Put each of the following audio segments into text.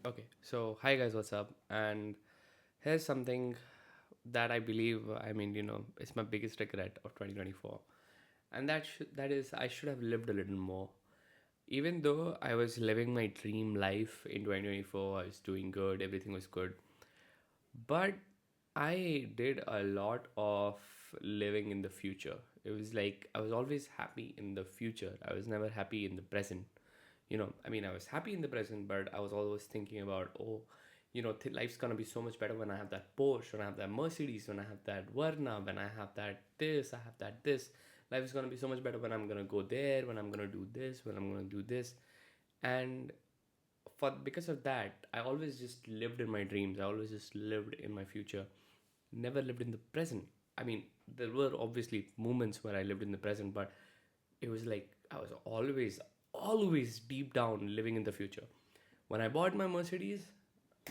Okay, so hi guys, what's up? And here's something that I believe, it's my biggest regret of 2024. And that is I should have lived a little more. Even though I was living my dream life in 2024, I was doing good, everything was good. But I did a lot of living in the future. It was like I was always happy in the future. I was never happy in the present. I was happy in the present, but I was always thinking about, oh, life's gonna be so much better when I have that Porsche, when I have that Mercedes, when I have that Verna, when I have that this, I have that this. Life is gonna be so much better when I'm gonna go there, when I'm gonna do this, when I'm gonna do this. And for because of that, I always just lived in my dreams. I always just lived in my future, never lived in the present. I mean, there were obviously moments where I lived in the present, but it was like I was always deep down living in the future. When I bought my Mercedes,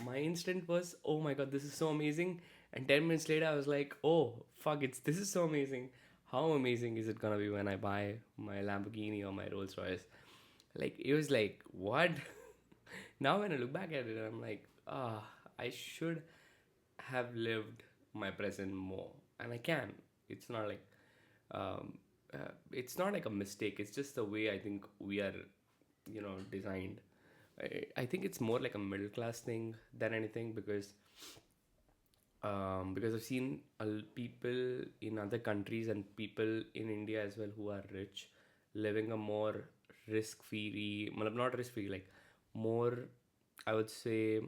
my instant was, oh my god, this is so amazing. And 10 minutes later, I was like, oh fuck, this is so amazing. How amazing is it gonna be when I buy my Lamborghini or my Rolls Royce? Like, it was like, what? Now, when I look back at it, I'm like, I should have lived my present more. And I can. It's not like, um, it's not like a mistake. It's just the way I think we are, designed. I think it's more like a middle class thing than anything because I've seen people in other countries and people in India as well who are rich living a more risk free, not risk free, like more, I would say,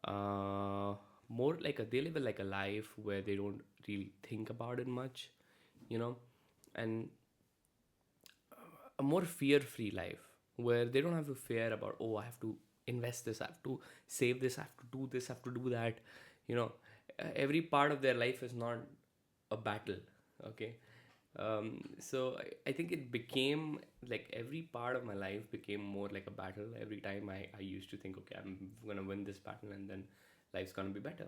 uh, more like they live like a life where they don't really think about it much, you know, and a more fear-free life where they don't have to fear about, oh, I have to invest this, I have to save this, I have to do this, I have to do that. you know every part of their life is not a battle. Okay. So I think it became like every part of my life became more like a battle. Every time I used to think, okay, I'm gonna win this battle and then life's gonna be better.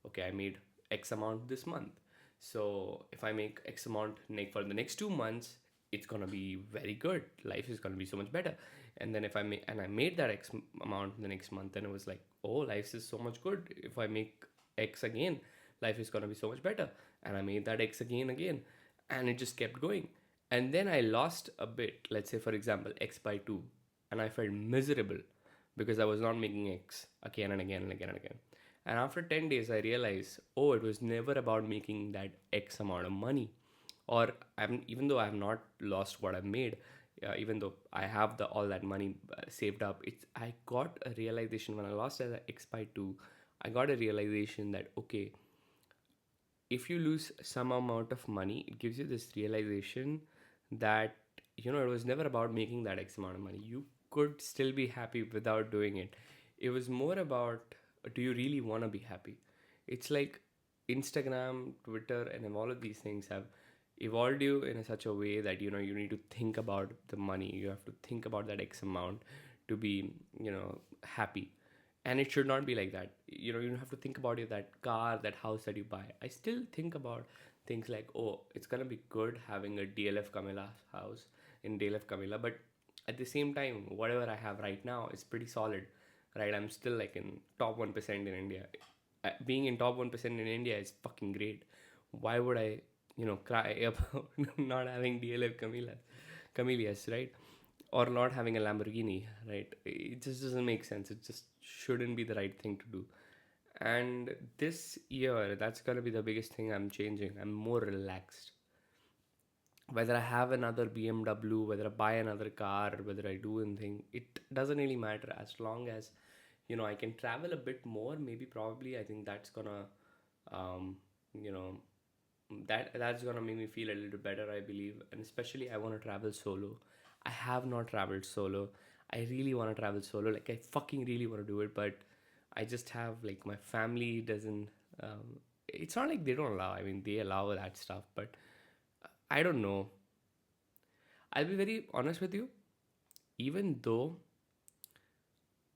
Okay, I made X amount this month, so if I make X amount for the next 2 months, it's gonna be very good. Life is gonna be so much better. And then if I made that X amount the next month, then it was like, oh, life is so much good. If I make X again, life is gonna be so much better. And I made that X again, and it just kept going. And then I lost a bit. Let's say, for example, X by two, and I felt miserable because I was not making X again and again and again and again. And after 10 days, I realized, oh, it was never about making that X amount of money. Or even though I have not lost what I've made, even though I have all that money saved up, I got a realization when I lost that X by two. I got a realization that, okay, if you lose some amount of money, it gives you this realization that, it was never about making that X amount of money. You could still be happy without doing it. It was more about, do you really want to be happy? It's like Instagram, Twitter, and all of these things have evolved you in such a way that, you need to think about the money. You have to think about that X amount to be, happy. And it should not be like that. You don't have to think about it, that car, that house that you buy. I still think about things like, oh, it's gonna be good having a DLF Camilla house in DLF Camilla, but at the same time, whatever I have right now is pretty solid, right? I'm still like in top 1% in India. Being in top 1% in India is fucking great. Why would I, cry about not having DLF Camellias, right? Or not having a Lamborghini, right? It just doesn't make sense. It just shouldn't be the right thing to do. And this year, that's gonna be the biggest thing I'm changing. I'm more relaxed. Whether I have another BMW, whether I buy another car, whether I do anything, it doesn't really matter as long as I can travel a bit more. Maybe probably I think that's gonna um, you know that's gonna make me feel a little better, I believe. And especially I want to travel solo. I have not traveled solo. I really want to travel solo. Like, I fucking really want to do it, but I just have, like, my family doesn't. It's not like they don't allow. I mean, they allow that stuff, but I don't know. I'll be very honest with you. Even though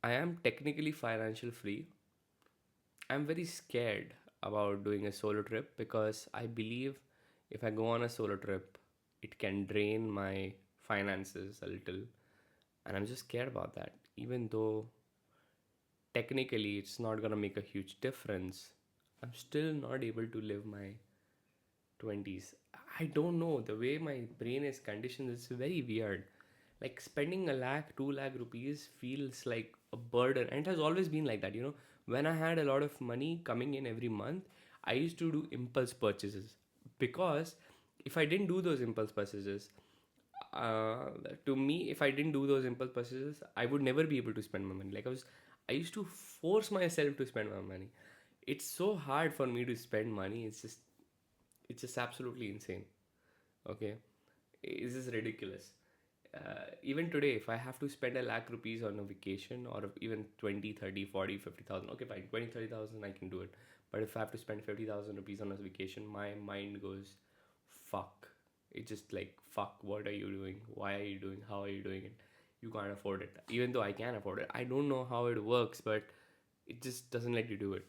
I am technically financial free, I'm very scared about doing a solo trip because I believe if I go on a solo trip, it can drain my finances a little. And I'm just scared about that. Even though technically it's not gonna make a huge difference. I'm still not able to live my 20s. I don't know, the way my brain is conditioned is very weird. Like spending a lakh, 2 lakh rupees feels like a burden, and it has always been like that. When I had a lot of money coming in every month, I used to do impulse purchases because if I didn't do those impulse purchases, uh, to me, if I didn't do those impulse purchases, I would never be able to spend my money. I used to force myself to spend my money. It's so hard for me to spend money. It's just absolutely insane. Okay, it's just ridiculous. Even today, if I have to spend a lakh rupees on a vacation, or even 20, 30, 40, 50,000, okay, fine, 20, 30,000, I can do it. But if I have to spend 50,000 rupees on a vacation, my mind goes, fuck. It's just like, fuck, what are you doing? Why are you doing? How are you doing it? You can't afford it. Even though I can afford it, I don't know how it works, but it just doesn't let you do it,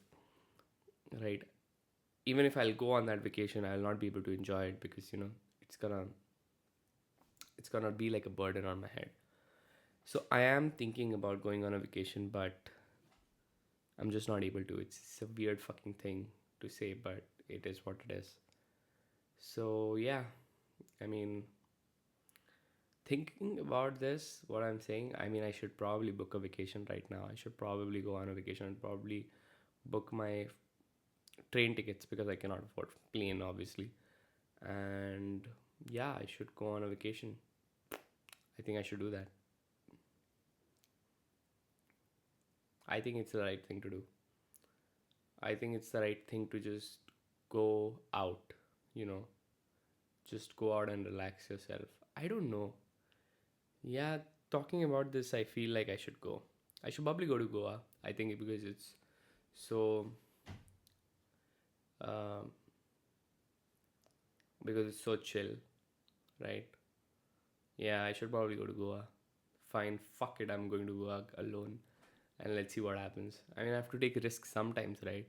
right? Even if I'll go on that vacation, I'll not be able to enjoy it because, it's gonna it's gonna be like a burden on my head. So I am thinking about going on a vacation, but I'm just not able to. It's a weird fucking thing to say, but it is what it is. So yeah, I mean, thinking about this, what I'm saying, I mean, I should probably book a vacation right now. I should probably go on a vacation and probably book my train tickets because I cannot afford plane, obviously. And yeah, I should go on a vacation. I think I should do that. I think it's the right thing to do. I think it's the right thing to just go out, you know, just go out and relax yourself. I don't know. Yeah, talking about this, I feel like I should go. I should probably go to Goa. I think because it's so, um, because it's so chill, right? Yeah, I should probably go to Goa. Fine, fuck it, I'm going to Goa alone, and let's see what happens. I mean, I have to take risks sometimes, right?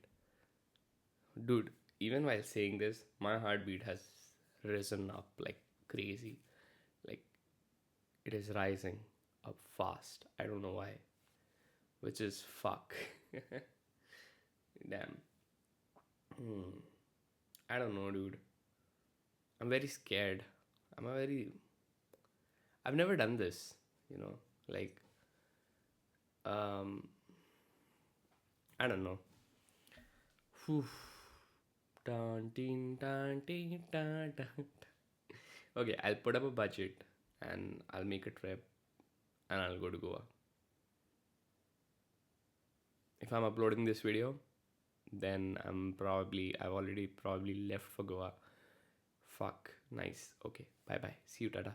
Dude, even while saying this, my heartbeat has risen up like crazy. Like it is rising up fast. I don't know why. Which is fuck. Damn. Hmm. I don't know, dude. I'm very scared. I'm a very. I've never done this, you know? Like, um, I don't know. Whew. Dun, ding, dun, ding, dun, dun. Okay, I'll put up a budget and I'll make a trip and I'll go to Goa. If I'm uploading this video, then I've already probably left for Goa. Fuck. Nice. Okay. Bye bye. See you, Tata.